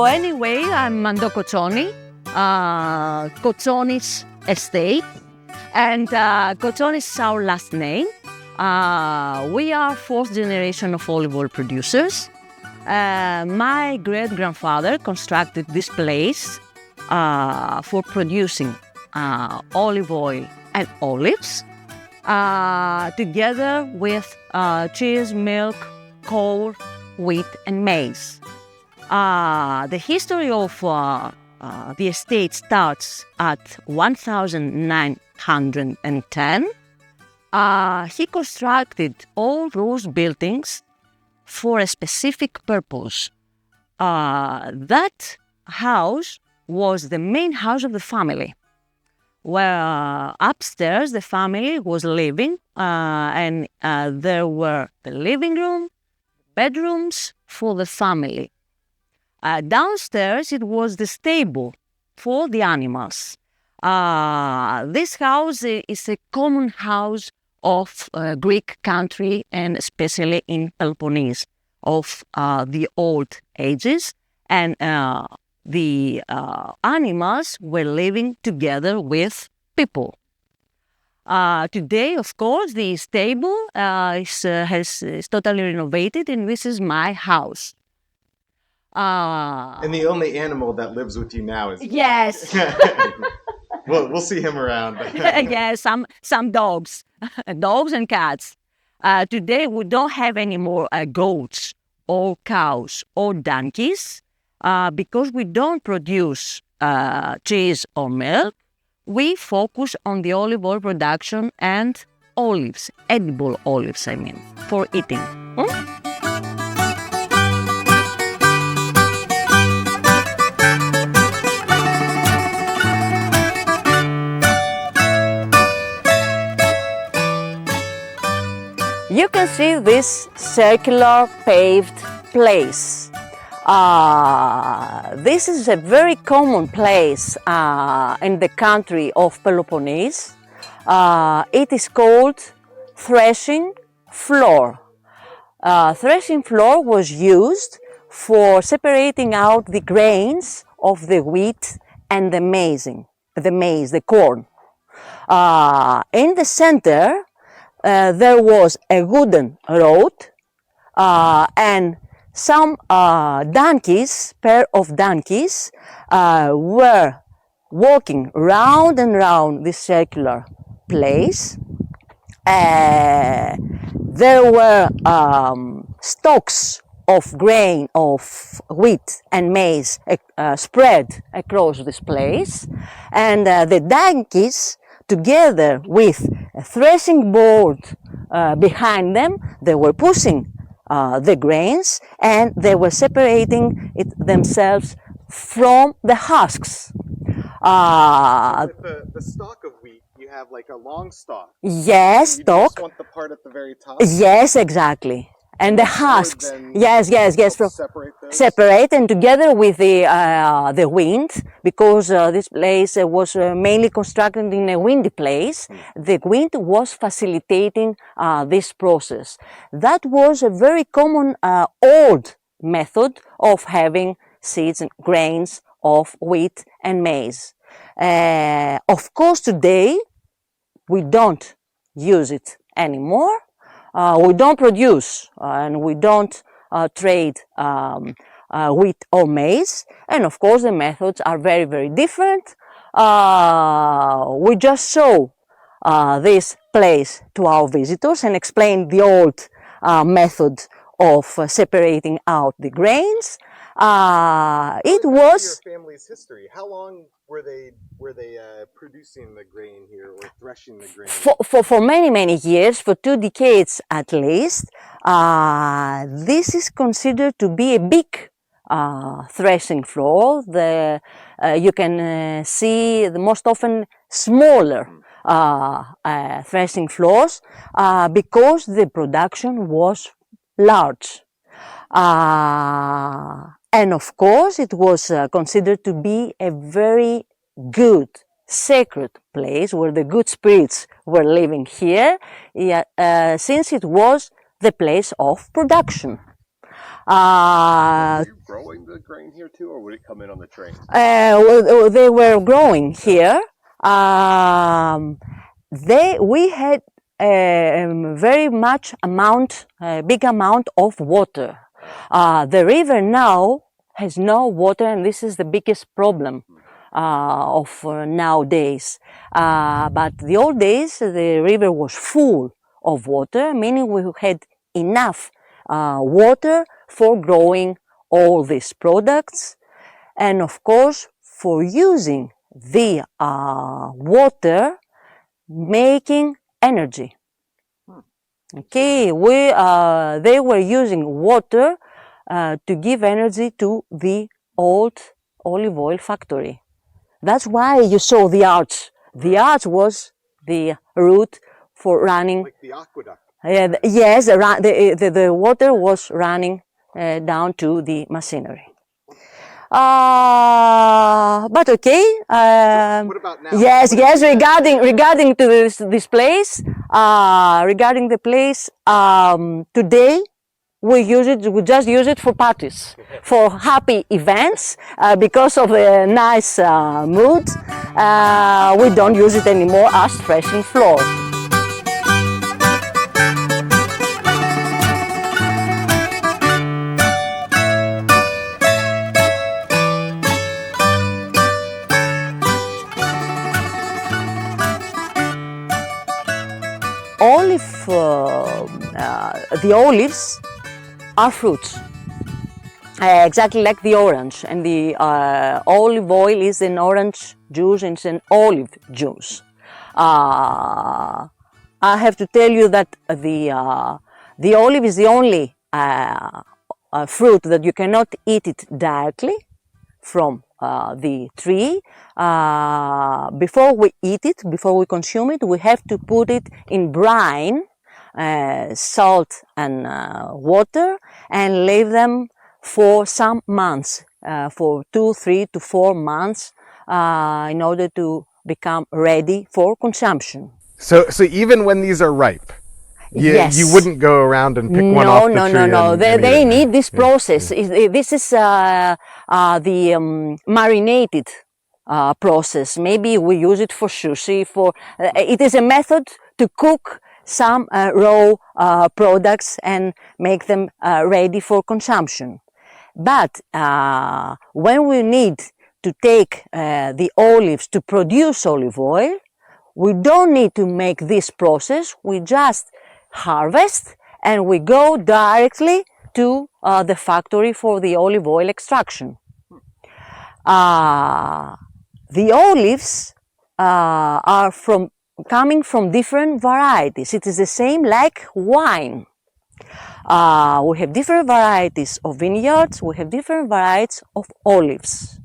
So anyway, I'm Mando Coccioni, Coccioni's estate, and Coccioni is our last name. We are fourth generation of olive oil producers. My great-grandfather constructed this place for producing olive oil and olives, together with cheese, milk, coal, wheat, and maize. The history of the estate starts at 1910. He constructed all those buildings for a specific purpose. That house was the main house of the family, where upstairs the family was living, and there were the living room, bedrooms for the family. Downstairs it was the stable for the animals. This house is a common house of Greek country, and especially in Peloponnese, of the old ages, and the animals were living together with people. Today, of course, the stable is totally renovated, and this is my house. And the only animal that lives with you now is... Yes. We'll see him around. Yes, some dogs, dogs and cats. Today we don't have any more goats or cows or donkeys because we don't produce cheese or milk. We focus on the olive oil production and olives, edible olives, I mean, for eating. You can see this circular paved place. This is a very common place in the country of Peloponnese. It is called threshing floor. Threshing floor was used for separating out the grains of the wheat and the maize, the corn. In the center, there was a wooden road and some donkeys, pair of donkeys, were walking round and round this circular place. There were stalks of grain, of wheat and maize spread across this place, and the donkeys, together with a threshing board behind them, they were pushing the grains, and they were separating it themselves from the husks. With the stalk of wheat, you have like a long stalk. Yes, you stalk. just want the part at the very top. Yes, exactly. And the husks, yes. Separate those? Separate, and together with the wind, because this place was mainly constructed in a windy place, the wind was facilitating this process. That was a very common old method of having seeds and grains of wheat and maize. Of course, today we don't use it anymore. We don't produce and we don't trade wheat or maize, and of course the methods are very, very different. We just show this place to our visitors and explain the old method of separating out the grains. It was your family's history. How long were they producing the grain here, or threshing the grain? For many, many years, for 2 decades at least. This is considered to be a big threshing floor. You can see the most often smaller threshing floors because the production was large. And of course, it was considered to be a very good, sacred place where the good spirits were living here, since it was the place of production. Were you growing the grain here too, or would it come in on the train? They were growing here. We had very much big amount of water. The river now has no water, and this is the biggest problem of nowadays. But the old days, the river was full of water, meaning we had enough water for growing all these products, and of course for using the water making energy. Okay, they were using water to give energy to the old olive oil factory. That's why you saw the arch. The arch was the route for running. Like the aqueduct. Yes, the water was running down to the machinery. But okay. What about now? Yes, yes. Regarding to this place, regarding the place, today we just use it for parties, for happy events, because of the nice mood. We don't use it anymore as threshing floor. The olives are fruits, exactly like the orange, and the olive oil is an orange juice and it's an olive juice. I have to tell you that the olive is the only fruit that you cannot eat it directly from the tree. Before we eat it, before we consume it, we have to put it in brine, salt and water, and leave them for some months, for 2, 3 to 4 months, in order to become ready for consumption. So even when these are ripe, yes. You wouldn't go around and pick one off the tree. No. They need this process. Yeah. This is the marinated process. Maybe we use it for sushi. It is a method to cook some raw products and make them ready for consumption. But when we need to take the olives to produce olive oil, we don't need to make this process. We just harvest and we go directly to the factory for the olive oil extraction. The olives are coming from different varieties. It is the same like wine. We have different varieties of vineyards, we have different varieties of olives.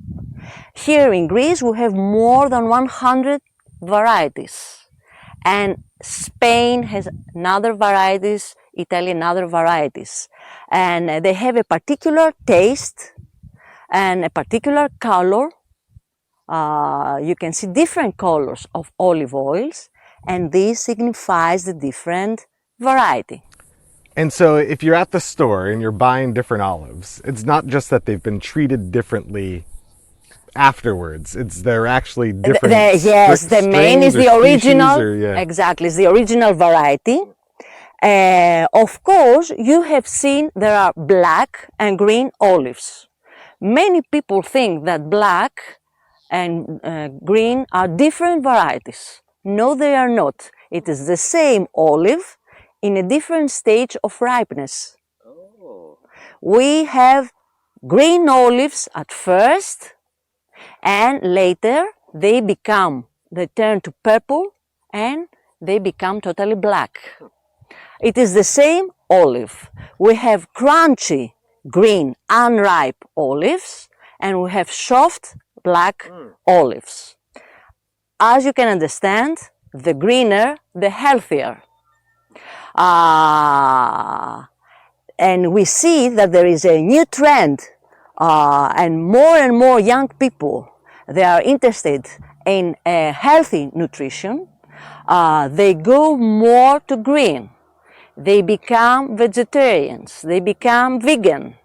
Here in Greece we have more than 100 varieties, and Spain has another varieties, Italy another varieties, and they have a particular taste and a particular color. You can see different colors of olive oils, and this signifies the different variety. And so if you're at the store and you're buying different olives, it's not just that they've been treated differently afterwards. They're actually different. Yes, the main is the original. Yeah. Exactly, it's the original variety. Of course, you have seen there are black and green olives. Many people think that black and green are different varieties. No, they are not. It is the same olive in a different stage of ripeness. Oh. We have green olives at first, and later they turn to purple and they become totally black. It is the same olive. We have crunchy green unripe olives and we have soft black olives. As you can understand, the greener, the healthier. And we see that there is a new trend, and more young people, they are interested in healthy nutrition. They go more to green. They become vegetarians. They become vegan.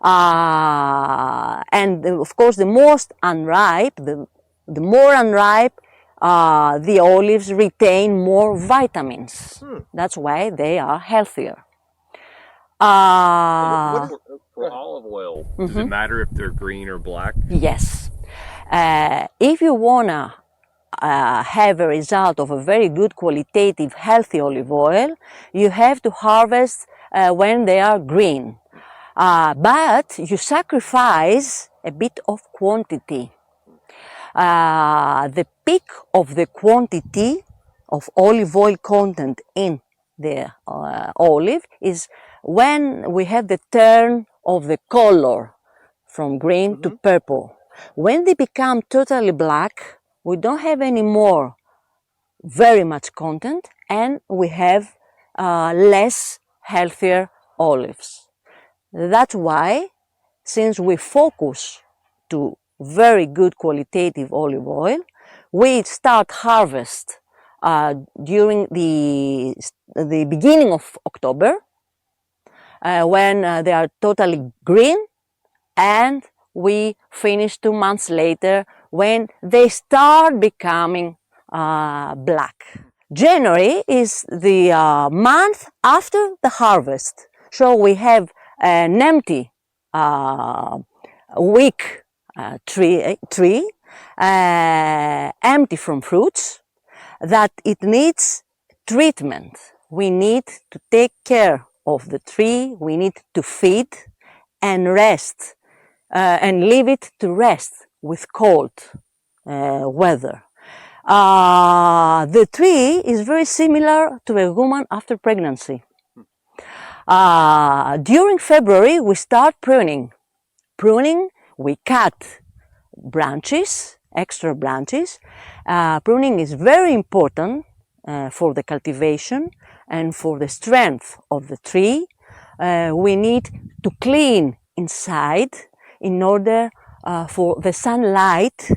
And of course, the most unripe, the more unripe, the olives retain more vitamins. That's why they are healthier. For olive oil, does it matter if they're green or black? Yes. If you wanna have a result of a very good qualitative healthy olive oil, you have to harvest when they are green. But you sacrifice a bit of quantity. The peak of the quantity of olive oil content in the olive is when we have the turn of the color from green to purple. When they become totally black, we don't have any more very much content, and we have less healthier olives. That's why, since we focus to very good qualitative olive oil, we start harvest during the beginning of October, when they are totally green, and we finish 2 months later when they start becoming black. January is the month after the harvest, so we have an empty weak tree empty from fruits, that it needs treatment. We need to take care of the tree, we need to feed and rest, and leave it to rest with cold weather. The tree is very similar to a woman after pregnancy. During February, we start pruning. Pruning, we cut branches, extra branches. Pruning is very important for the cultivation and for the strength of the tree. We need to clean inside in order for the sunlight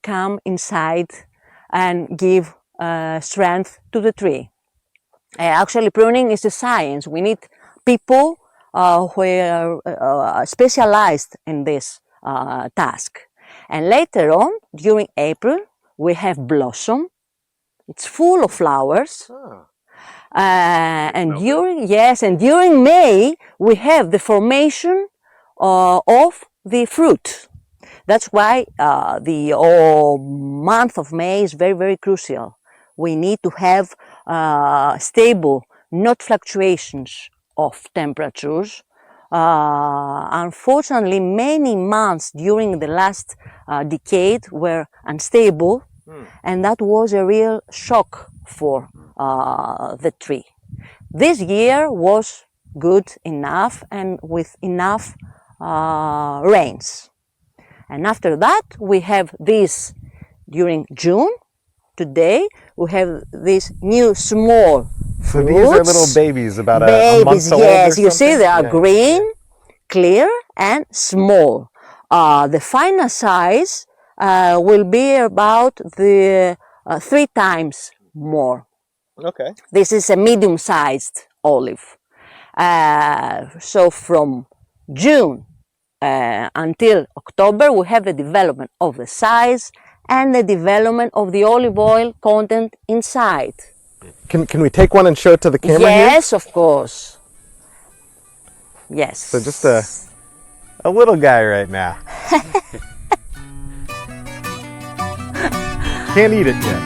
come inside and give strength to the tree. Actually, pruning is a science. We need people who are specialized in this task. And later on, during April, we have blossom. It's full of flowers. And during May, we have the formation of the fruit. That's why the month of May is very, very crucial. We need to have stable, not fluctuations of temperatures. Unfortunately, many months during the last decade were unstable, and that was a real shock for the tree. This year was good enough and with enough rains. And after that, we have this during June. Today, we have these new small fruits. So these are little babies, about a month old. Yes, or you see, they are Yeah. green, clear, and small. The final size will be about the 3 times more. Okay. This is a medium-sized olive. So from June until October, we have the development of the size and the development of the olive oil content inside. Can we take one and show it to the camera here? Yes, of course. Yes. So just a little guy right now. Can't eat it yet.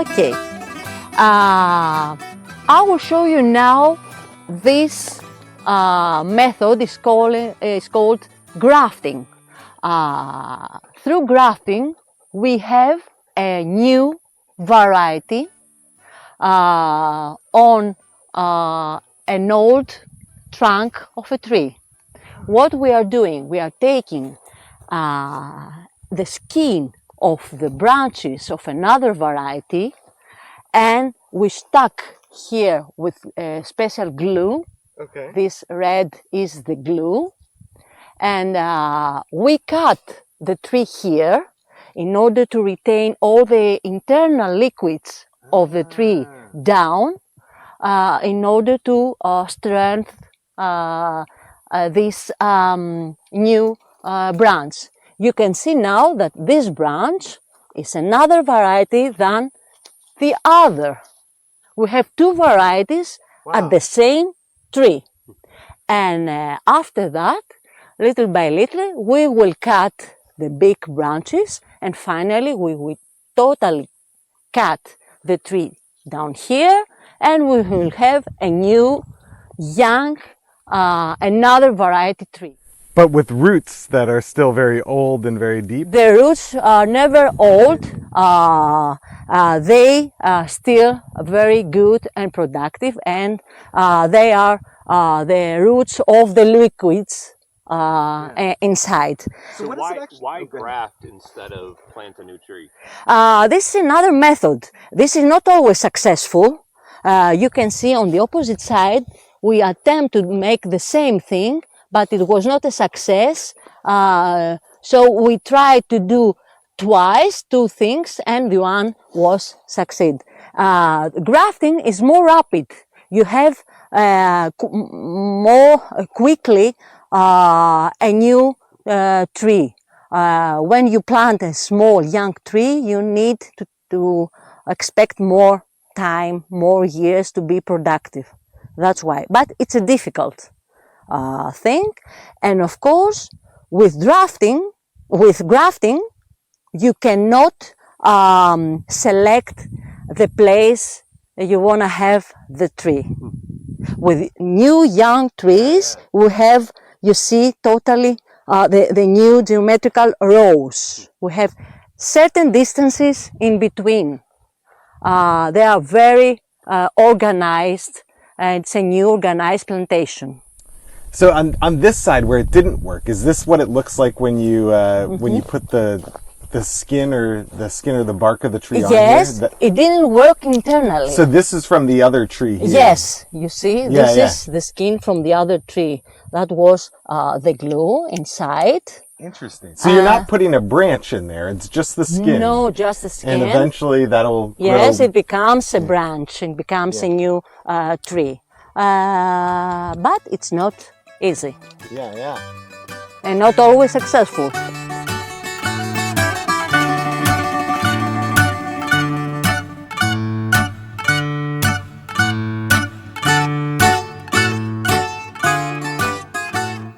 Okay, I will show you now this method is called grafting. Through grafting, we have a new variety on an old trunk of a tree. What we are doing, we are taking the skin of the branches of another variety, and we stuck here with special glue. Okay. This red is the glue. And we cut the tree here in order to retain all the internal liquids of the tree down, in order to strengthen this new branch. You can see now that this branch is another variety than the other. We have two varieties at the same tree. And after that, little by little, we will cut the big branches, and finally we will totally cut the tree down here, and we will have a new, young, another variety tree. But with roots that are still very old and very deep. The roots are never old. They are still very good and productive, and they are the roots of the liquids inside. So what does it actually- why okay. graft instead of plant a new tree? This is another method. This is not always successful. You can see on the opposite side, we attempt to make the same thing, but it was not a success. So we tried to do twice two things, and the one was succeed. Grafting is more rapid. You have more quickly a new tree. When you plant a small young tree, you need to expect more time, more years to be productive. That's why. But it's a difficult thing. And of course, with grafting, you cannot select the place you want to have the tree. With new young trees, we have, you see, totally the new geometrical rows. We have certain distances in between. They are very organized, and it's a new organized plantation. So on this side where it didn't work, is this what it looks like when you put the skin or the bark of the tree on here? Yes, it didn't work internally. So this is from the other tree here. Yes, you see, this is the skin from the other tree. That was the glue inside. Interesting. So you're not putting a branch in there, it's just the skin. No, just the skin. And eventually that'll Yes, grow. it becomes a branch, it becomes a new tree. But it's not easy Yeah. and not always successful.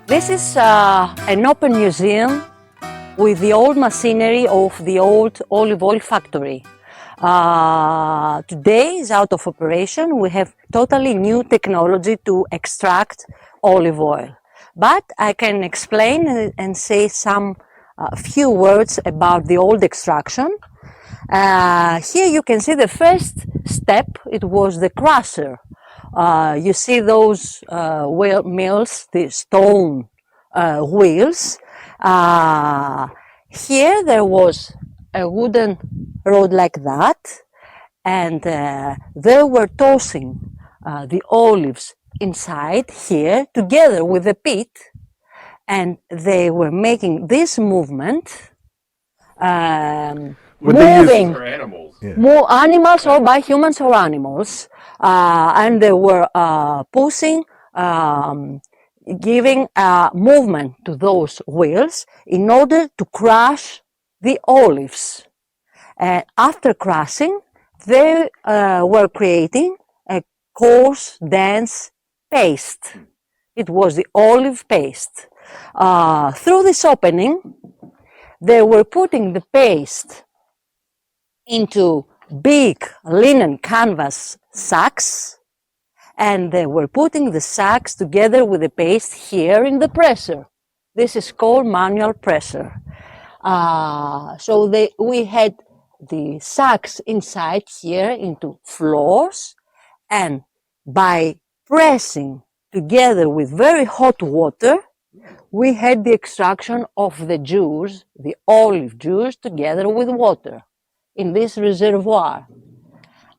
This is an open museum with the old machinery of the old olive oil factory. Today is out of operation. We have totally new technology to extract olive oil. But I can explain and say some few words about the old extraction. Here you can see the first step, it was the crusher. You see those mills, the stone wheels. Here there was a wooden rod like that, and they were tossing the olives inside here together with the pit, and they were making this movement, moving For animals. more animals or by humans or animals, and they were pushing, giving movement to those wheels in order to crush the olives. After crushing, they were creating a coarse, dense paste. It was the olive paste. Through this opening, they were putting the paste into big linen canvas sacks, and they were putting the sacks together with the paste here in the presser. This is called manual presser. So we had the sacks inside here into floors, and by pressing together with very hot water, we had the extraction of the juice, the olive juice, together with water in this reservoir.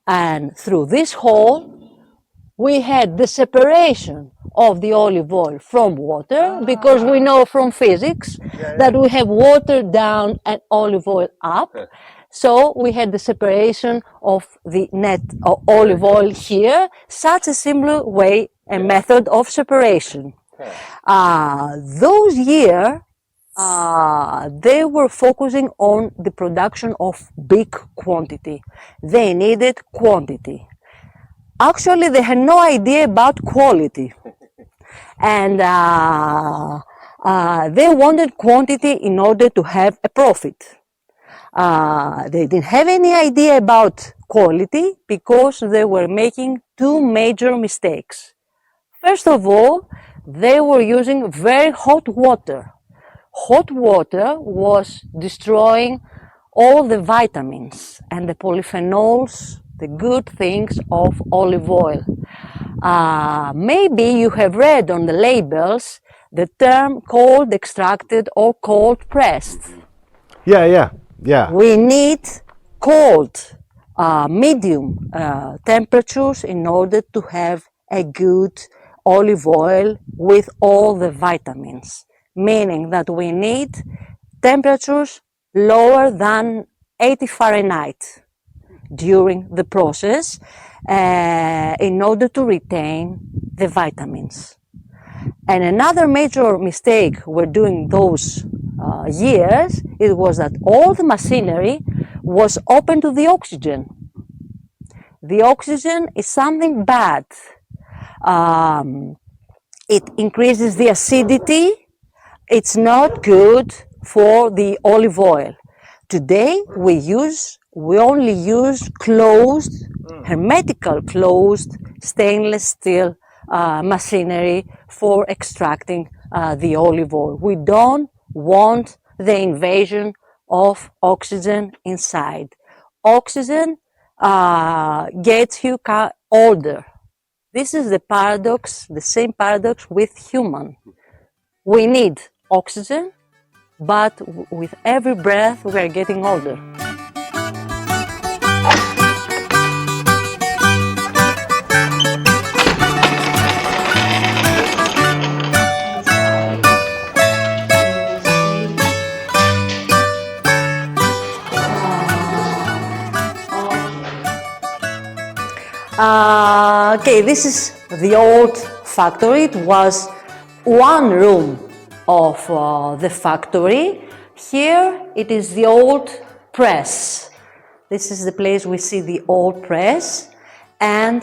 And through this hole, we had the separation of the olive oil from water, because we know from physics that we have water down and olive oil up. So we had the separation of the net of olive oil here, such a similar way, a method of separation. Those years, they were focusing on the production of big quantity. They needed quantity. Actually, they had no idea about quality. And they wanted quantity in order to have a profit. They didn't have any idea about quality because they were making two major mistakes. First of all, they were using very hot water. Hot water was destroying all the vitamins and the polyphenols, the good things of olive oil. Maybe you have read on the labels the term cold extracted or cold pressed. Yeah. We need cold, medium temperatures in order to have a good olive oil with all the vitamins, meaning that we need temperatures lower than 80 Fahrenheit during the process in order to retain the vitamins. And another major mistake we're doing those years, it was that all the machinery was open to the oxygen. The oxygen is something bad. It increases the acidity. It's not good for the olive oil. Today we only use closed, hermetical closed stainless steel machinery for extracting the olive oil. We don't want the invasion of oxygen inside. Oxygen gets you older. This is the paradox, the same paradox with human. We need oxygen, but with every breath we are getting older. Okay, this is the old factory. It was one room of the factory. Here it is the old press. This is the place we see the old press, and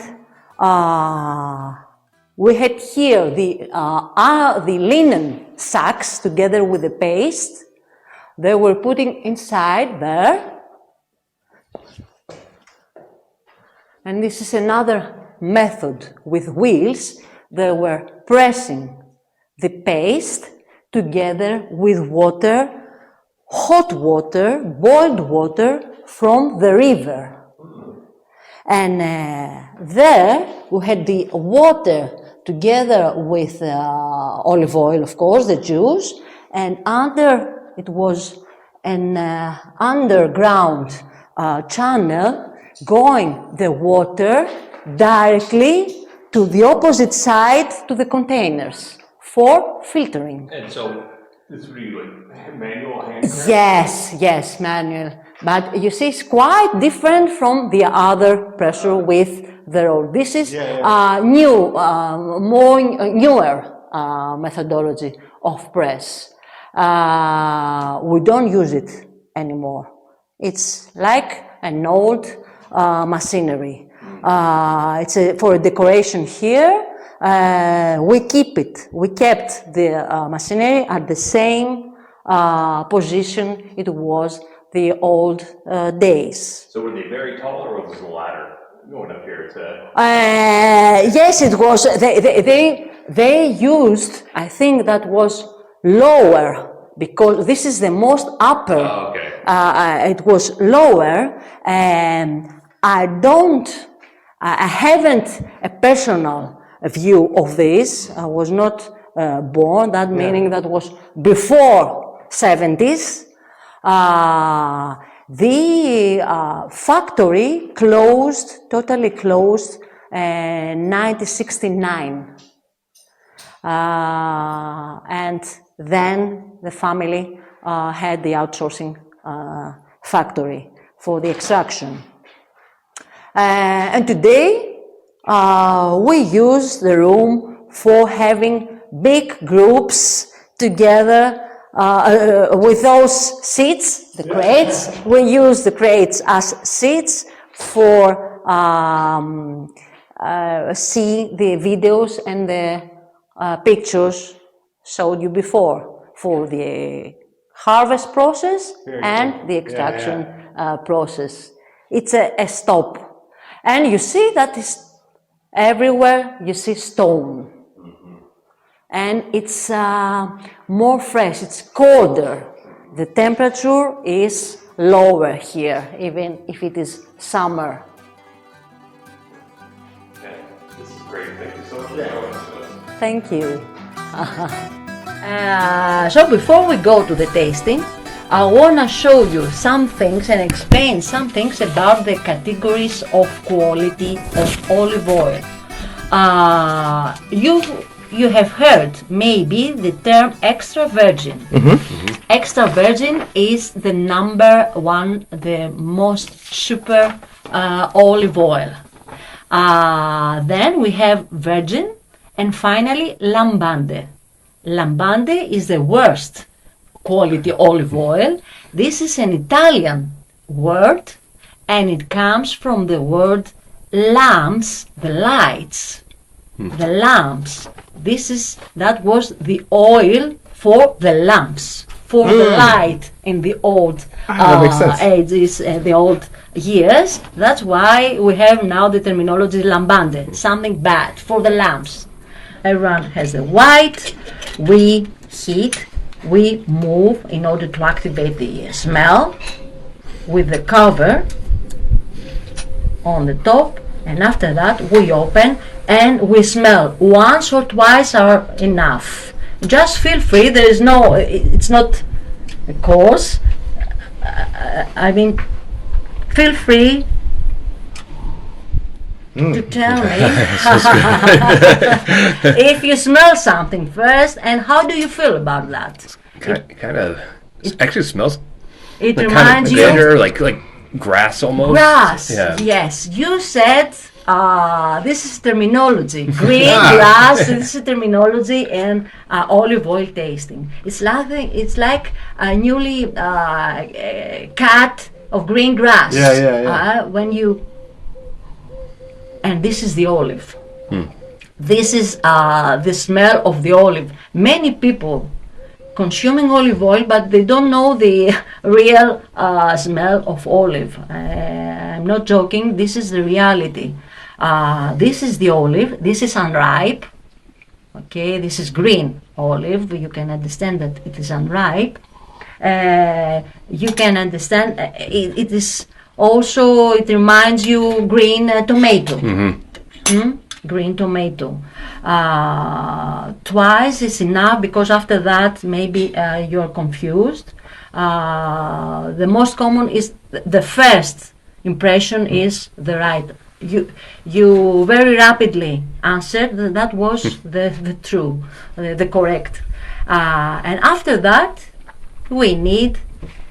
we had here the linen sacks together with the paste. They were putting inside there. And this is another method with wheels. They were pressing the paste together with water, hot water, boiled water from the river. And there we had the water together with olive oil, of course, the juice, and under it was an underground channel going the water directly to the opposite side to the containers for filtering. And so this would be like manual hand press? Yes, manual. But you see, it's quite different from the other pressure with the roll. This is newer methodology of press. We don't use it anymore. It's like an old machinery. It's for a decoration here. We kept the machinery at the same position it was the old days. So were they very tall, or was the ladder going up here to? Yes, it was. They used, I think that was lower, because this is the most upper. Oh, okay. It was lower, and I haven't a personal view of this. I was not born, that meaning that was before 70s. The factory totally closed 1969. And then the family had the outsourcing factory for the extraction. And today, we use the room for having big groups together with those seats, the crates. We use the crates as seats for see the videos and the pictures showed you before for the harvest process and the extraction process. It's a stop. And you see that is everywhere you see stone. And it's more fresh, it's colder. The temperature is lower here, even if it is summer. Okay, this is great. Thank you so much for showing us this. Thank you. So before we go to the tasting, I want to show you some things and explain some things about the categories of quality of olive oil. You have heard maybe the term extra virgin. Extra virgin is the number one, the most super olive oil. Then we have virgin, and finally lambande. Lambande is the worst quality olive oil. This is an Italian word, and it comes from the word lamps, the lights, the lamps. That was the oil for the lamps, for the light in the old that makes sense. ages, the old years. That's why we have now the terminology lambande, something bad for the lamps. Everyone has the white. We heat, we move in order to activate the smell with the cover on the top, and after that we open and we smell. Once or twice are enough. Just feel free, there is no, it's not a course. I mean, feel free to tell me if you smell something first, and how do you feel about that? It actually smells It like reminds kind of you bitter, like grass almost. grass. Yeah. Yes, you said this is terminology. Green grass. This is terminology and olive oil tasting. It's like a newly cut of green grass. When you and this is the olive. This is the smell of the olive. Many people consuming olive oil, but they don't know the real smell of olive. I'm not joking. This is the reality. This is the olive. This is unripe. Okay, this is green olive. You can understand that it is unripe. You can understand it is also. It reminds you green tomato. Green tomato. Twice is enough, because after that maybe you're confused. The most common is the first impression is the right. You very rapidly answered that was the true, the correct. And after that we need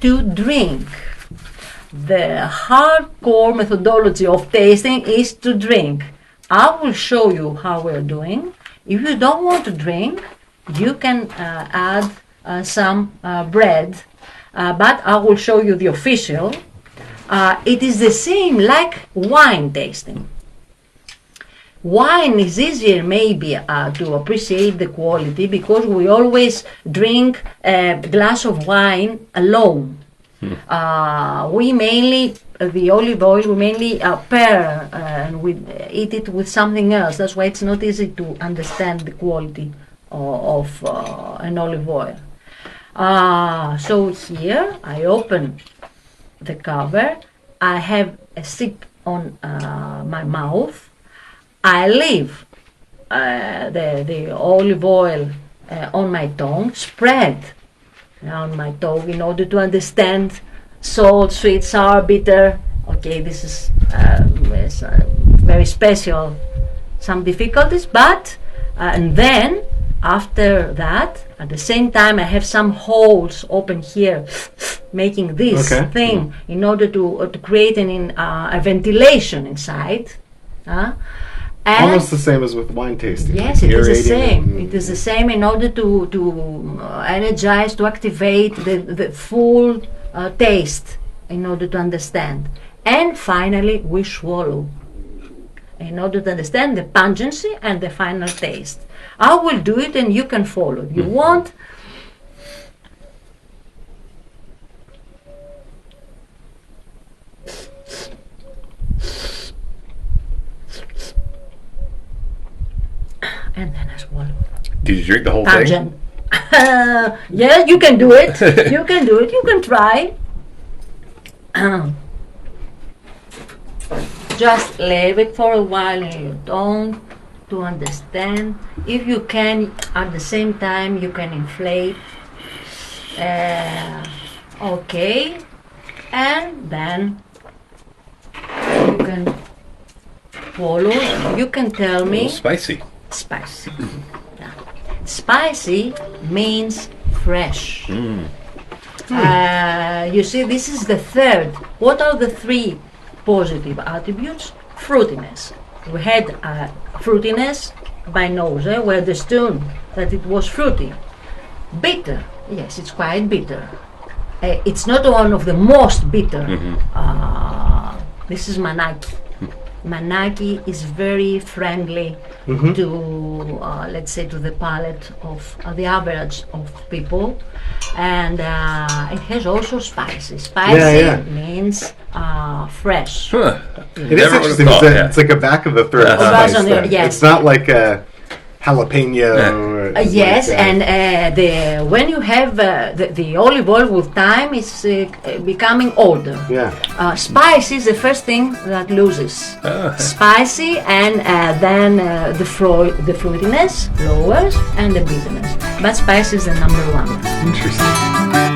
to drink. The hardcore methodology of tasting is to drink. I will show you how we're doing. If you don't want to drink, you can add some bread, but I will show you the official. It is the same like wine tasting. Wine is easier maybe to appreciate the quality, because we always drink a glass of wine alone. We mainly, the olive oil, we mainly pair and we eat it with something else. That's why it's not easy to understand the quality of an olive oil. So here I open the cover. I have a sip on my mouth. I leave the olive oil on my tongue, spread on my tongue in order to understand salt, sweet, sour, bitter. Okay, this is very special, some difficulties, but and then after that, at the same time, I have some holes open here, making this thing in order to create a ventilation inside. And Almost the same as with wine tasting. yes, like it is the aerating same. It is the same in order to energize, to activate the full taste in order to understand. And finally, we swallow in order to understand the pungency and the final taste. I will do it and you can follow. If you want, and then I swallow. Did you drink the whole thing? Pungent. Yes, you can do it. You can do it. You can try. Just leave it for a while in your tongue to understand. If you can, at the same time, you can inflate. Okay. And then you can follow. You can tell A me. little spicy. Spicy. Yeah. Spicy means fresh. You see, this is the third. What are the three positive attributes? Fruitiness. We had fruitiness by nose. We understood that it was fruity. Bitter. Yes, it's quite bitter. It's not one of the most bitter. This is Manaki. Manaki is very friendly to, let's say, to the palate of the average of people, and it has also spicy. Spicy means fresh. Huh. It is Never interesting. would've thought, It's like a back of the throat Back spice. on the- then. yes. It's not like a jalapeno. Yes, and when you have the olive oil with time, it's becoming older. Yeah. Spicy is the first thing that loses. Spicy, and then the fruitiness lowers and the bitterness. But spicy is the number one. Interesting.